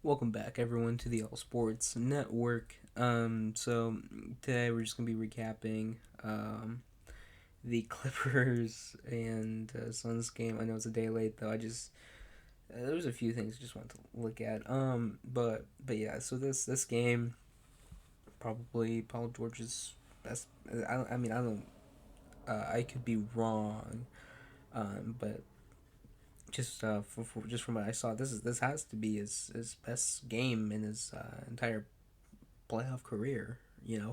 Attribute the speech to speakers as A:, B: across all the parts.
A: Welcome back, everyone, to the All Sports Network. So today we're just gonna be recapping the Clippers and Suns game. I know it's a day late though. I just there was a few things I just wanted to look at. But yeah. So this game probably Paul George's best. I mean I don't. I could be wrong. But just from what I saw, this has to be his best game in his entire playoff career.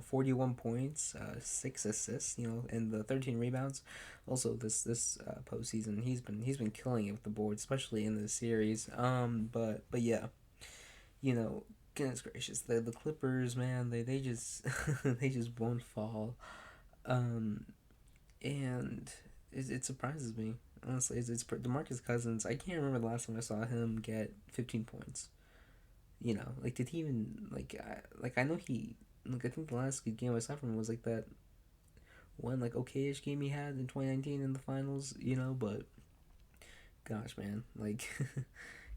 A: 41 points, 6 assists, and the 13 rebounds. Also, this postseason, he's been killing it with the board, especially in the series. But yeah, you know, goodness gracious, the Clippers, man, they just they just won't fall. Um, and it surprises me honestly. It's DeMarcus Cousins. I can't remember the last time I saw him get 15 points. Like did he even I know he like I think the last good game I saw from him was like that one like okayish game he had in 2019 in the finals. But gosh, man, like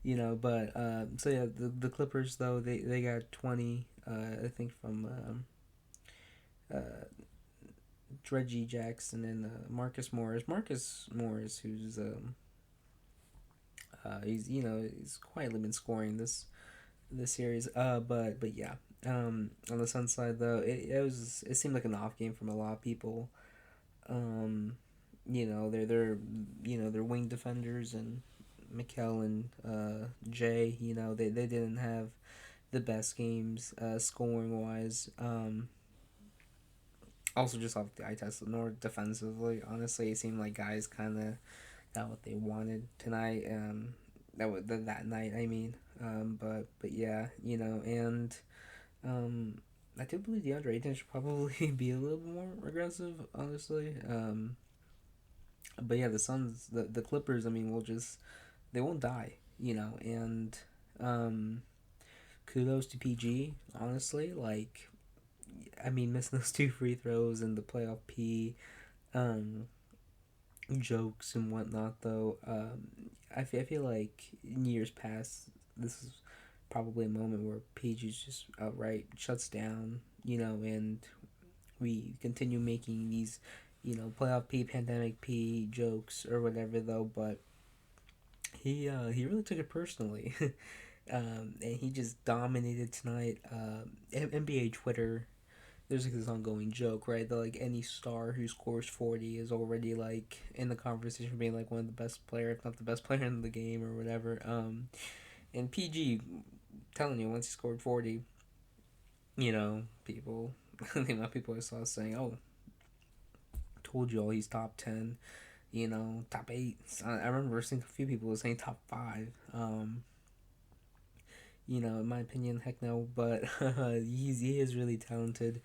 A: but so yeah, the Clippers though they got 20 I think from uh Reggie Jackson and Marcus Morris, who's he's quietly been scoring this series. But yeah. On the Sun side though, it seemed like an off game from a lot of people. Um, they're they're wing defenders and Mikel and Jay. They didn't have the best games scoring wise. Also just off the eye test, nor defensively. Honestly, it seemed like guys kind of got what they wanted tonight. That night. I mean. But yeah, and um, I do believe DeAndre Ayton should probably be a little bit more aggressive, honestly. But yeah, the Suns, the Clippers, I mean, will just they won't die, and um, kudos to PG, honestly. Like, I mean, missing those two free throws and the playoff P, um, jokes and whatnot, though. I feel like in years past, this is probably a moment where PG just outright shuts down, and we continue making these, playoff P, pandemic P jokes or whatever though. But he really took it personally, and he just dominated tonight. NBA Twitter, there's like this ongoing joke, right? That like any star who scores 40 is already like in the conversation being like one of the best player, if not the best player in the game or whatever. And PG, telling you, once he scored 40, people, the amount of people I saw saying, "Oh, told you all he's top 10." Top eight. I remember seeing a few people saying top five. In my opinion, heck no. But he is really talented,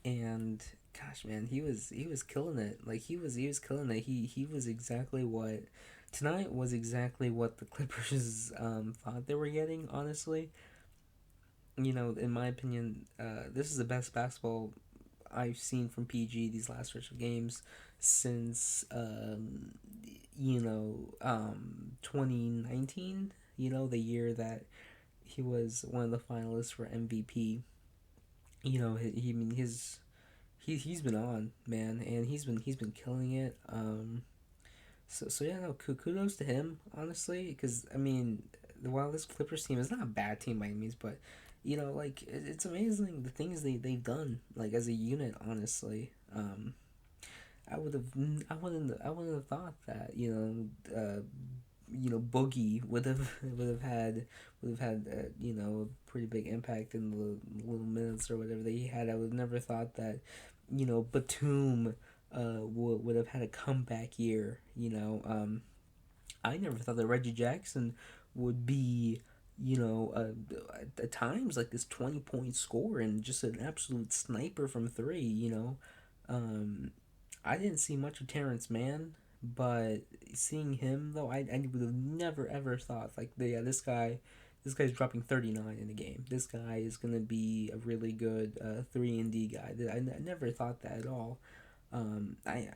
A: and gosh, man, he was killing it. Like he was killing it. He was exactly what tonight was exactly what the Clippers thought they were getting. Honestly, in my opinion, this is the best basketball I've seen from PG these last stretch of games since 2019. The year that he was one of the finalists for MVP. He I mean he's been on, man, and he's been killing it. So yeah, no, kudos to him, honestly, because I mean, while this Clippers team is not a bad team by any means, but like it's amazing the things they've done like as a unit. Honestly, I would have I wouldn't have thought that Boogie would have had a pretty big impact in the little minutes or whatever that he had. I would have never thought that Batum would have had a comeback year. I never thought that Reggie Jackson would be at times like this 20-point scorer and just an absolute sniper from three. Um, I didn't see much of Terrence Mann, but seeing him though, I would have never ever thought like yeah, this guy's dropping 39 in a game. This guy is gonna be a really good 3 and D guy. I never thought that at all. I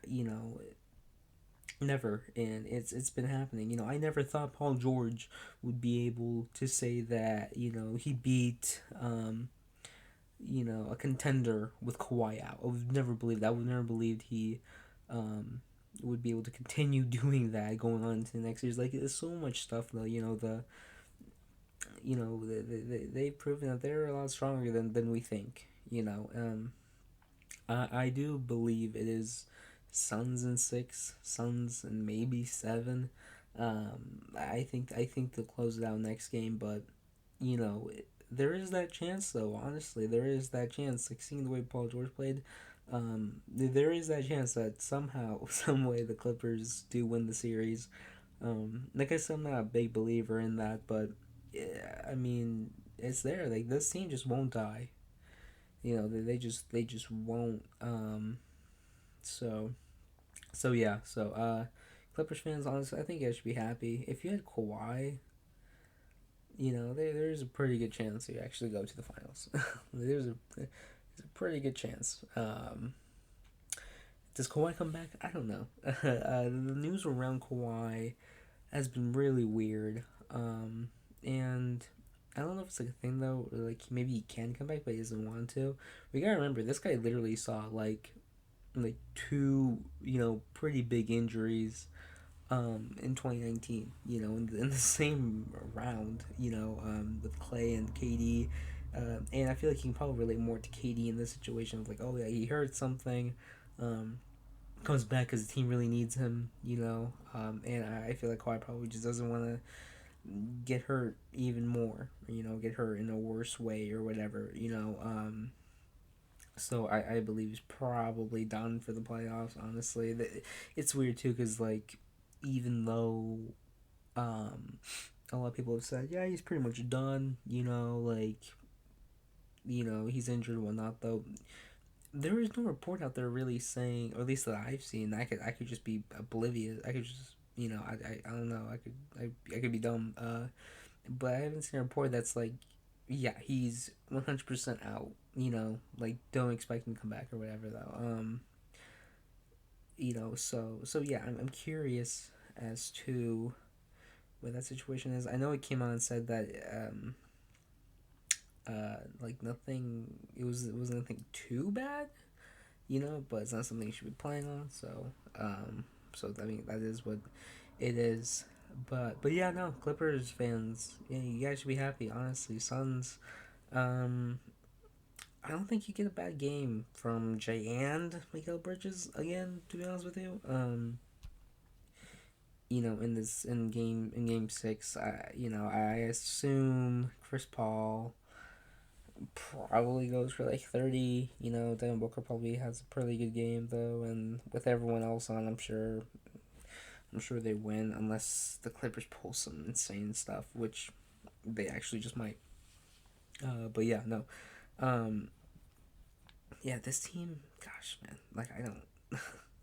A: Never, and it's been happening. I never thought Paul George would be able to say that. He beat a contender with Kawhi out. I would never believe that. I would never believed he um, would be able to continue doing that going on into the next years. Like there's so much stuff though. They've proven that they're a lot stronger than we think. I do believe it is Suns in six, Suns and maybe seven. I think they'll close it out next game, but there is that chance though. Honestly, there is that chance. Like seeing the way Paul George played, there is that chance that somehow, some way, the Clippers do win the series. Like I said, I'm not a big believer in that, but yeah, I mean, it's there. Like this team just won't die. They just won't. So yeah. Clippers fans, honestly, I think I should be happy. If you had Kawhi, there's a pretty good chance you actually go to the finals. There's a pretty good chance. Does Kawhi come back? I don't know. The news around Kawhi has been really weird. And I don't know if it's like a thing though. Or like maybe he can come back, but he doesn't want to. We gotta remember this guy literally saw like two pretty big injuries in 2019, in the same round, with Clay and KD. And I feel like you can probably relate more to KD in this situation of like, oh yeah, he hurt something, um, comes back because the team really needs him, and I feel like Kawhi probably just doesn't want to get hurt even more, get hurt in a worse way or whatever, so I believe he's probably done for the playoffs. Honestly, it's weird too because like even though a lot of people have said yeah he's pretty much done, like he's injured and whatnot though. There is no report out there really saying, or at least that I've seen. I could just be oblivious. I could just I don't know. I could be dumb. But I haven't seen a report that's like, yeah, he's 100% out. Like don't expect him to come back or whatever though. So yeah, I'm curious as to what that situation is. I know it came out and said that like nothing. It was nothing too bad, but it's not something you should be playing on. So I mean that is what it is. But yeah, no, Clippers fans, yeah, you guys should be happy. Honestly, Suns. Um, I don't think you get a bad game from Jay and Mikael Bridges again. To be honest with you, in game six, I assume Chris Paul probably goes for like 30. Devin Booker probably has a pretty good game though, and with everyone else on, I'm sure they win unless the Clippers pull some insane stuff, which they actually just might. But yeah, no. Um, yeah, this team, gosh, man, like I don't.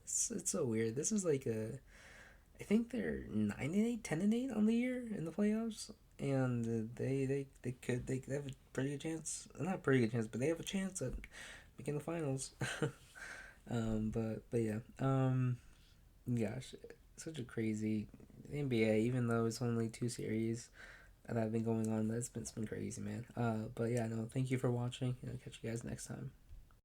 A: It's so weird. This is like I think they're 9-8, 10-8 on the year in the playoffs, and they have a pretty good chance. Not a pretty good chance, but they have a chance at making the finals. But yeah, gosh, such a crazy NBA. Even though it's only two series that have been going on, it's been crazy, man. But yeah, no, thank you for watching. Catch you guys next time.